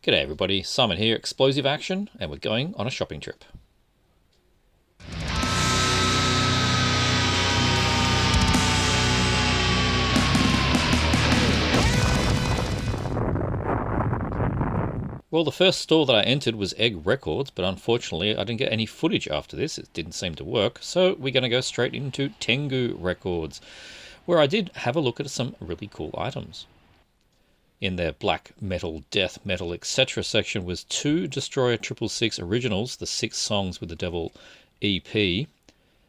G'day everybody, Simon here, Explosive Action, and we're going on a shopping trip. Well, the first store that I entered was Egg Records, but unfortunately I didn't get any footage after this. It didn't seem to work, so we're going to go straight into Tengu Records, where I did have a look at some really cool items. In their black metal, death metal, etc. section was two Destroyer 666 originals, the 6 Songs with the Devil EP.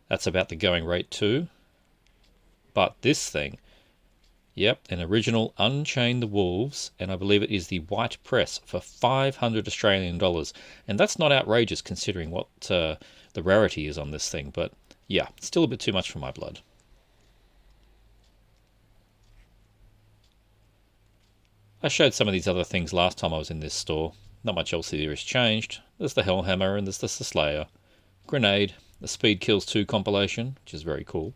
That's about the going rate too. But this thing, yep, an original Unchain the Wolves, and I believe it is the white press for 500 Australian dollars. And that's not outrageous considering what the rarity is on this thing, but yeah, still a bit too much for my blood. I showed some of these other things last time I was in this store. Not much else here has changed. There's the Hellhammer and there's the Slayer. Grenade, the Speed Kills 2 compilation, which is very cool.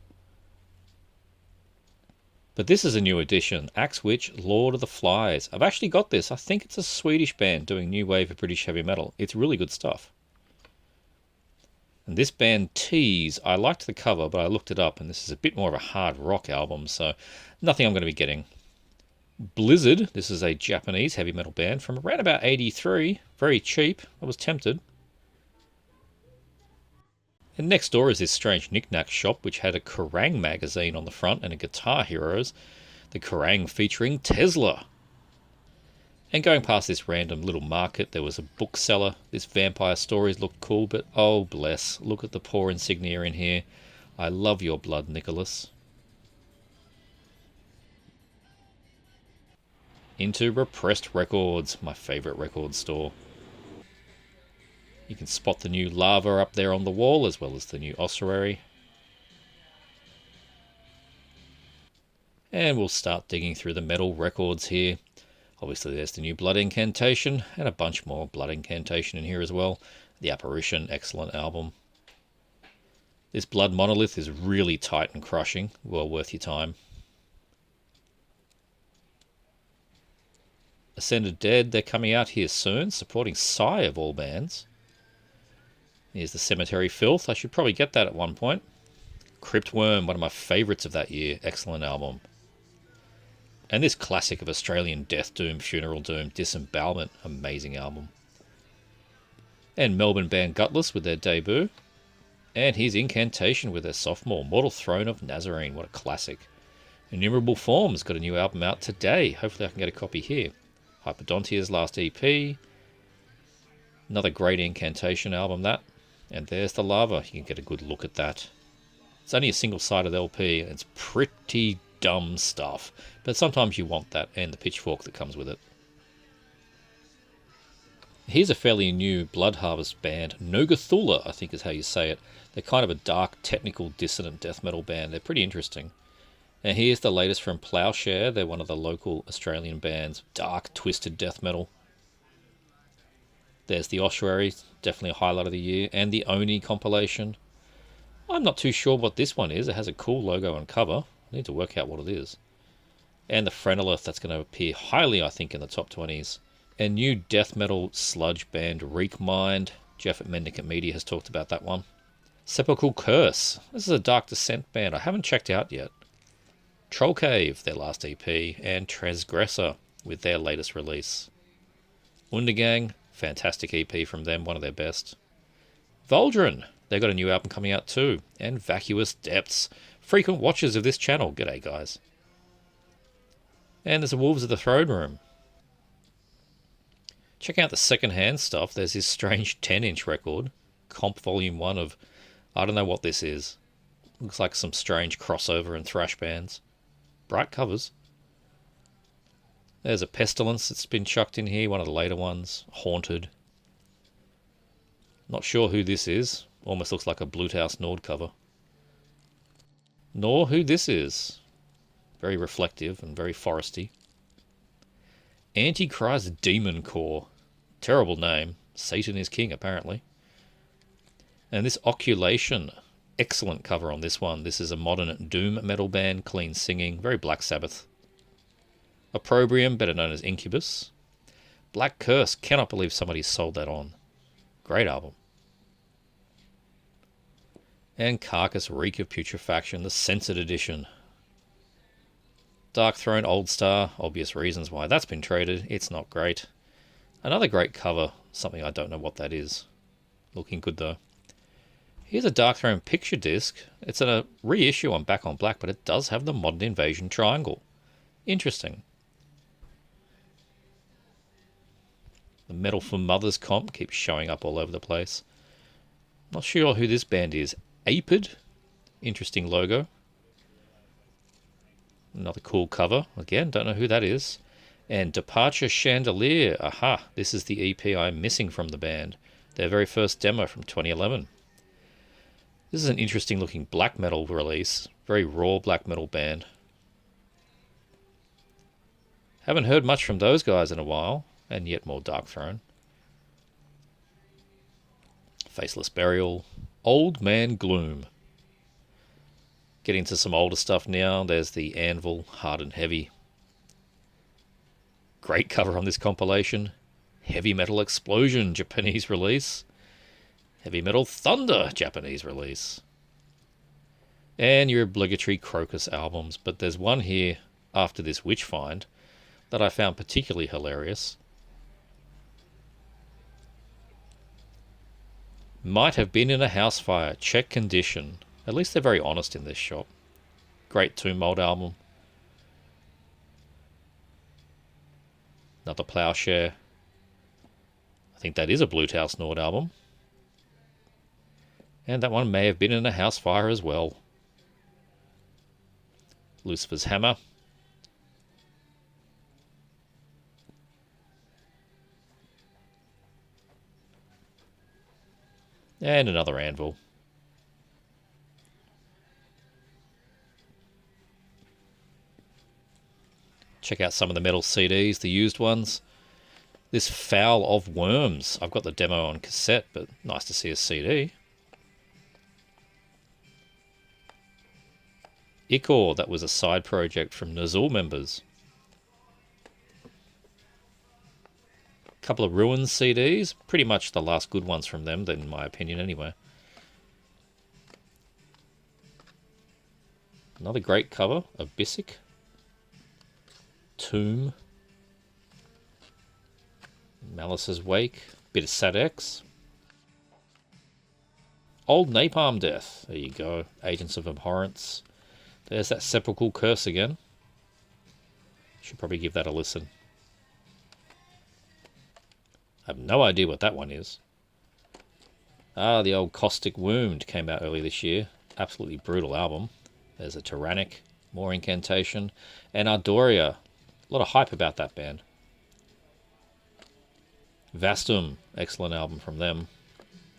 But this is a new edition, Axe Witch, Lord of the Flies. I've actually got this. I think it's a Swedish band doing new wave of British heavy metal. It's really good stuff. And this band Tease, I liked the cover, but I looked it up, and this is a bit more of a hard rock album, so nothing I'm going to be getting. Blizzard, this is a Japanese heavy metal band from around about 83, very cheap. I was tempted. And next door is this strange knick-knack shop which had a Kerrang magazine on the front and a Guitar Heroes, the Kerrang featuring Tesla. And going past this random little market there was a bookseller. This Vampire Stories looked cool, but oh bless, look at the poor insignia in here. I love your blood, Nicholas. Into Repressed Records, my favourite record store. You can spot the new lava up there on the wall, as well as the new ossuary. And we'll start digging through the metal records here. Obviously there's the new Blood Incantation, and a bunch more Blood Incantation in here as well. The Apparition, excellent album. This Blood Monolith is really tight and crushing, well worth your time. Ascended Dead, they're coming out here soon, supporting Psy of all bands. Here's the Cemetery Filth, I should probably get that at one point. Cryptworm, one of my favourites of that year, excellent album. And this classic of Australian death doom, funeral doom, Disembowelment, amazing album. And Melbourne band Gutless with their debut. And here's Incantation with their sophomore, Mortal Throne of Nazarene, what a classic. Innumerable Forms got a new album out today, hopefully I can get a copy here. Hyperdontia's last EP. Another great Incantation album, that. And there's the Lava. You can get a good look at that. It's only a single-sided LP, and it's pretty dumb stuff. But sometimes you want that, and the pitchfork that comes with it. Here's a fairly new Blood Harvest band. Nogathula, I think is how you say it. They're kind of a dark, technical, dissonant death metal band. They're pretty interesting. And here's the latest from Plowshare. They're one of the local Australian bands. Dark, twisted death metal. There's the Ossuary, definitely a highlight of the year. And the Oni compilation. I'm not too sure what this one is. It has a cool logo and cover. I need to work out what it is. And the Phrenolith, that's going to appear highly, I think, in the top 20s. And new death metal sludge band Reek Mind. Jeff at Mendicant Media has talked about that one. Sepulchral Curse. This is a Dark Descent band I haven't checked out yet. Troll Cave, their last EP, and Transgressor with their latest release. Undergang, fantastic EP from them, one of their best. Voldrin, they've got a new album coming out too. And Vacuous Depths, frequent watchers of this channel, g'day guys. And there's a Wolves of the Throne Room. Check out the second-hand stuff. There's this strange 10-inch record, Comp Volume 1 of, I don't know what this is. Looks like some strange crossover and thrash bands. Bright covers. There's a Pestilence that's been chucked in here, one of the later ones. Haunted. Not sure who this is. Almost looks like a Bluethouse Nord cover. Nor who this is. Very reflective and very foresty. Antichrist Demon Core. Terrible name. Satan is king, apparently. And this Occulation. Excellent cover on this one. This is a modern doom metal band, clean singing, very Black Sabbath. Opprobrium, better known as Incubus. Black Curse. Cannot believe somebody sold that on. Great album. And Carcass Reek of Putrefaction, the Censored Edition. Dark Throne Old Star. Obvious reasons why that's been traded. It's not great. Another great cover. Something I don't know what that is. Looking good though. Here's a Dark Throne picture disc. It's a reissue on Back on Black, but it does have the Modern Invasion triangle. Interesting. The Metal for Mothers comp keeps showing up all over the place. Not sure who this band is. Apid. Interesting logo. Another cool cover. Again, don't know who that is. And Departure Chandelier. Aha, this is the EP I'm missing from the band. Their very first demo from 2011. This is an interesting looking black metal release. Very raw black metal band. Haven't heard much from those guys in a while. And yet more Dark Throne. Faceless Burial. Old Man Gloom. Getting to some older stuff now. There's the Anvil, Hard and Heavy. Great cover on this compilation. Heavy Metal Explosion, Japanese release. Heavy Metal Thunder, Japanese release. And your obligatory Crocus albums. But there's one here after this Witch Find that I found particularly hilarious. Might have been in a house fire. Check condition. At least they're very honest in this shop. Great Tomb Mold album. Another Plowshare. I think that is a Blue Tail Snort album. And that one may have been in a house fire as well. Lucifer's Hammer. And another Anvil. Check out some of the metal CDs, the used ones. This Foul of Worms. I've got the demo on cassette, but nice to see a CD. Ichor, that was a side project from Nazul members. Couple of Ruins CDs. Pretty much the last good ones from them, in my opinion anyway. Another great cover of Bissick. Tomb. Malice's Wake. Bit of Sad-X. Old Napalm Death. There you go. Agents of Abhorrence. There's that Sepulchral Curse again. Should probably give that a listen. I have no idea what that one is. Ah, the old Caustic Wound came out early this year. Absolutely brutal album. There's a Tyrannic, more Incantation, and Ardoria. A lot of hype about that band. Vastum, excellent album from them.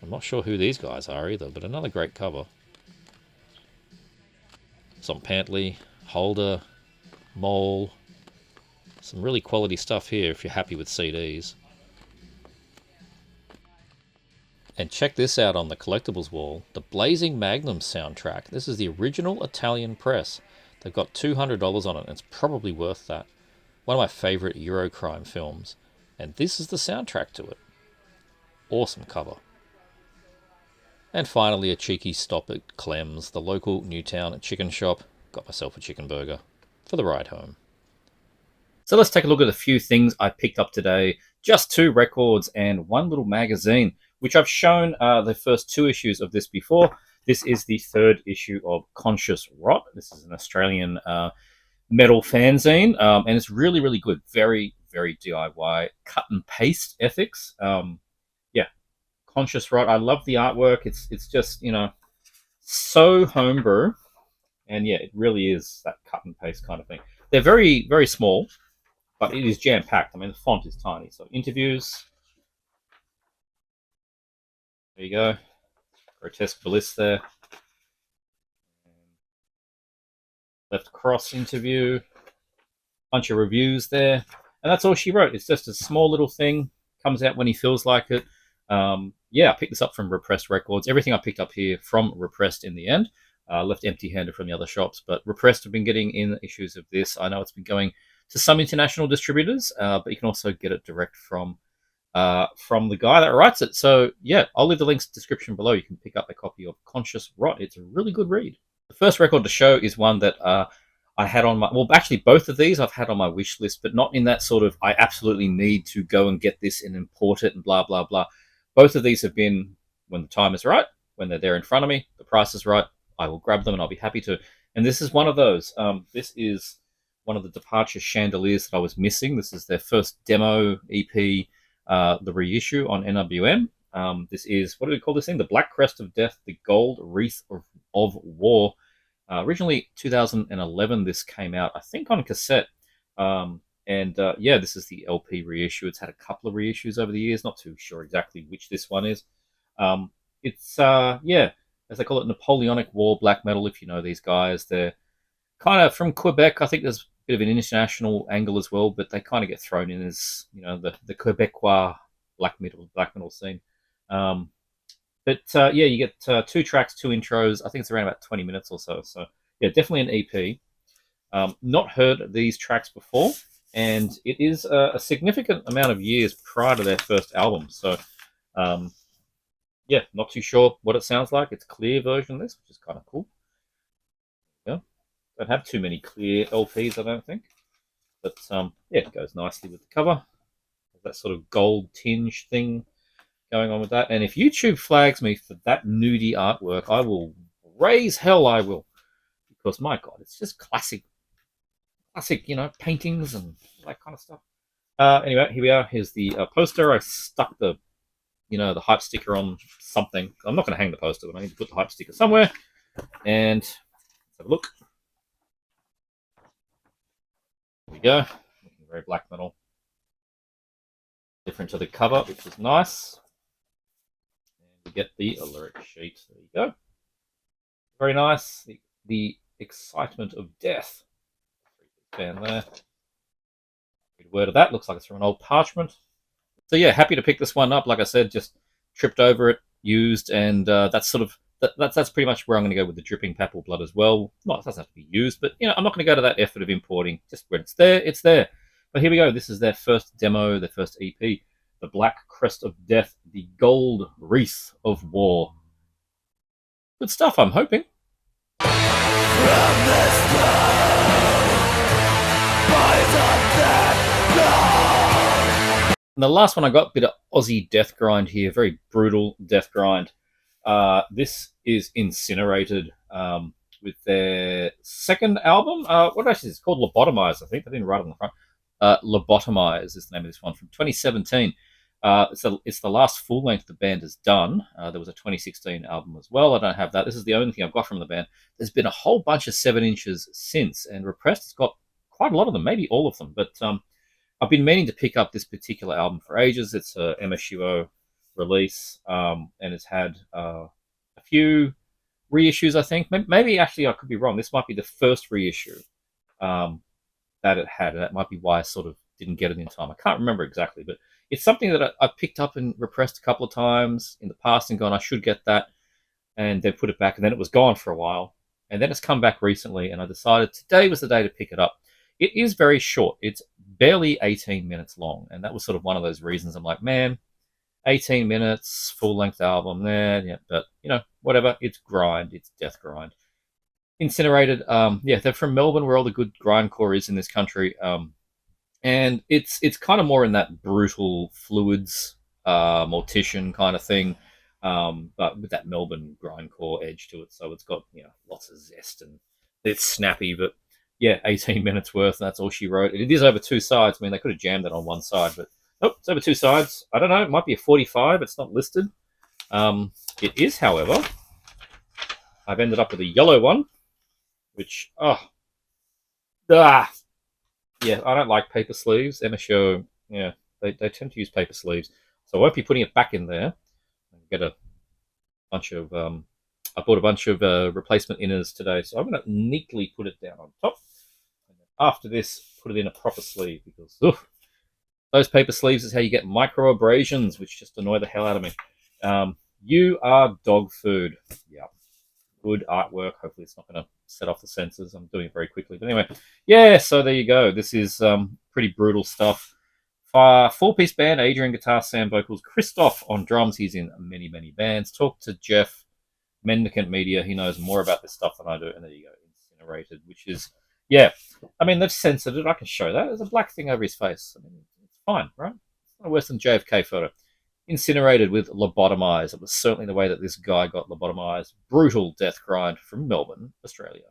I'm not sure who these guys are either, but another great cover. Some Pantley, Holder, Mole. Some really quality stuff here if you're happy with CDs. And check this out on the collectibles wall. The Blazing Magnum soundtrack. This is the original Italian press. They've got $200 on it, and it's probably worth that. One of my favourite Eurocrime films. And this is the soundtrack to it. Awesome cover. And finally, a cheeky stop at Clem's, the local Newtown chicken shop. Got myself a chicken burger for the ride home. So let's take a look at a few things I picked up today. Just 2 records and 1 little magazine, which I've shown the first 2 issues of this before. This is the 3rd issue of Conscious Rot. This is an Australian metal fanzine, and it's really, really good. Very, very DIY. Cut and paste ethics. Yeah, Conscious Rot. I love the artwork. It's just, so homebrew. And yeah, it really is that cut and paste kind of thing. They're very, very small, but it is jam-packed. I mean, the font is tiny. So interviews. There you go. Grotesque Bliss there. Left Cross interview. Bunch of reviews there. And that's all she wrote. It's just a small little thing. Comes out when he feels like it. Yeah, I picked this up from Repressed Records. Everything I picked up here from Repressed in the end. Left empty-handed from the other shops. But Repressed have been getting in issues of this. I know it's been going to some international distributors, but you can also get it direct from the guy that writes it. So yeah, I'll leave the links in the description below. You can pick up a copy of Conscious Rot. It's a really good read. The first record to show is one that I had on my, well, actually both of these I've had on my wish list, but not in that sort of I absolutely need to go and get this and import it and blah blah blah. Both of these have been when the time is right, when they're there in front of me, the price is right, I will grab them and I'll be happy to. And this is one of those. This is one of the Departure chandeliers that I was missing. This is their first demo EP, the reissue on NWM. This is, what do we call this thing? The Black Crest of Death, the Gold Wreath of War. Originally 2011 this came out, I think on cassette. Yeah, this is the LP reissue. It's had a couple of reissues over the years. Not too sure exactly which this one is. It's, yeah, as they call it, Napoleonic War black metal, if you know these guys. They're kind of from Quebec. I think there's a bit of an international angle as well, but they kind of get thrown in as, you know, the Quebecois black metal scene. Yeah, you get 2 tracks, 2 intros. I think it's around about 20 minutes or so. So yeah, definitely an EP. Not heard these tracks before, and it is a significant amount of years prior to their first album. So yeah, not too sure what it sounds like. It's a clear version of this, which is kind of cool. Yeah, don't have too many clear LPs, I don't think. But yeah, it goes nicely with the cover. That sort of gold tinge thing going on with that. And if YouTube flags me for that nudie artwork, I will raise hell, I will. Because my God, it's just classic, you know, paintings and that kind of stuff. Anyway, here we are. Here's the poster. I stuck the, you know, the hype sticker on something. I'm not going to hang the poster, but I need to put the hype sticker somewhere. And let's have a look. Here we go. Looking very black metal. Different to the cover, which is nice. And we get the lyric sheet. There you go. Very nice. The excitement of death. Fan there. Good word of that. Looks like it's from an old parchment. So yeah, happy to pick this one up. Like I said, just tripped over it, used, and that's sort of that's pretty much where I'm going to go with the dripping papal blood as well. Not, it doesn't have to be used, but you know, I'm not going to go to that effort of importing. Just when it's there, it's there. But here we go. This is their first demo, their first EP, the Black Crest of Death, the Gold Wreath of War. Good stuff, I'm hoping. From and the last one I got, a bit of Aussie death grind here, very brutal death grind. This is Incinerated with their second album. What actually is it called? Lobotomize, I think. I didn't write it on the front. Lobotomize is the name of this one from 2017. It's the last full length the band has done. There was a 2016 album as well. I don't have that. This is the only thing I've got from the band. There's been a whole bunch of 7 inches since, and Repressed has got quite a lot of them, maybe all of them. But I've been meaning to pick up this particular album for ages. It's a MSUO release, and it's had a few reissues, I think. Maybe actually I could be wrong. This might be the first reissue that it had. That might be why I sort of didn't get it in time. I can't remember exactly, but it's something that I picked up and Repressed a couple of times in the past and gone, I should get that, and then put it back, and then it was gone for a while. And then it's come back recently, and I decided today was the day to pick it up. It is very short. It's barely 18 minutes long, and that was sort of one of those reasons I'm like, man, 18 minutes, full-length album there, yeah, but, you know, whatever. It's grind. It's death grind. Incinerated, yeah, they're from Melbourne, where all the good grindcore is in this country. And it's kind of more in that brutal fluids, mortician kind of thing, but with that Melbourne grindcore edge to it. So it's got, you know, lots of zest and it's snappy, but yeah, 18 minutes worth. And that's all she wrote. It is over 2 sides. I mean, they could have jammed it on one side, but nope, it's over 2 sides. I don't know. It might be a 45. It's not listed. It is, however. I've ended up with a yellow one, which yeah, I don't like paper sleeves. MSO, yeah, they tend to use paper sleeves. So I won't be putting it back in there. I'll get a bunch of, I bought a bunch of replacement inners today. So I'm going to neatly put it down on top. And then after this, put it in a proper sleeve because those paper sleeves is how you get micro abrasions, which just annoy the hell out of me. You are dog food. Yeah. Good artwork. Hopefully it's not going to set off the sensors. I'm doing it very quickly. But anyway, yeah, so there you go. This is pretty brutal stuff. Four-piece band, Adrian guitar, Sam vocals, Christoph on drums. He's in many, many bands. Talk to Jeff, Mendicant Media. He knows more about this stuff than I do. And there you go, Incinerated, which is, yeah. I mean, they've censored it. I can show that. There's a black thing over his face. I mean, it's fine, right? It's not worse than JFK photo. Incinerated with lobotomized. It was certainly the way that this guy got lobotomized. Brutal death grind from Melbourne, Australia.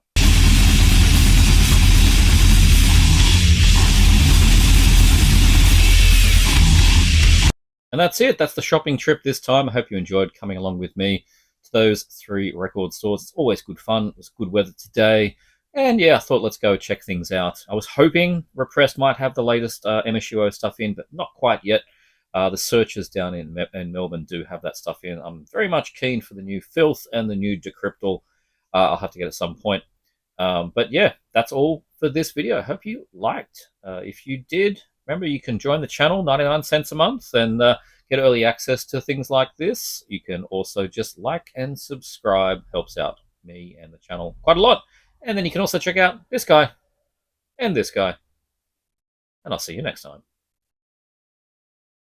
And that's it. That's the shopping trip this time. I hope you enjoyed coming along with me to those 3 record stores. It's always good fun. It was good weather today. And yeah, I thought let's go check things out. I was hoping Repressed might have the latest MSUO stuff in, but not quite yet. The searchers down in Melbourne do have that stuff in. I'm very much keen for the new Filth and the new Decryptal. I'll have to get at some point. But yeah, that's all for this video. I hope you liked. If you did, remember you can join the channel, 99 cents a month, and get early access to things like this. You can also just like and subscribe. Helps out me and the channel quite a lot. And then you can also check out this guy and this guy. And I'll see you next time.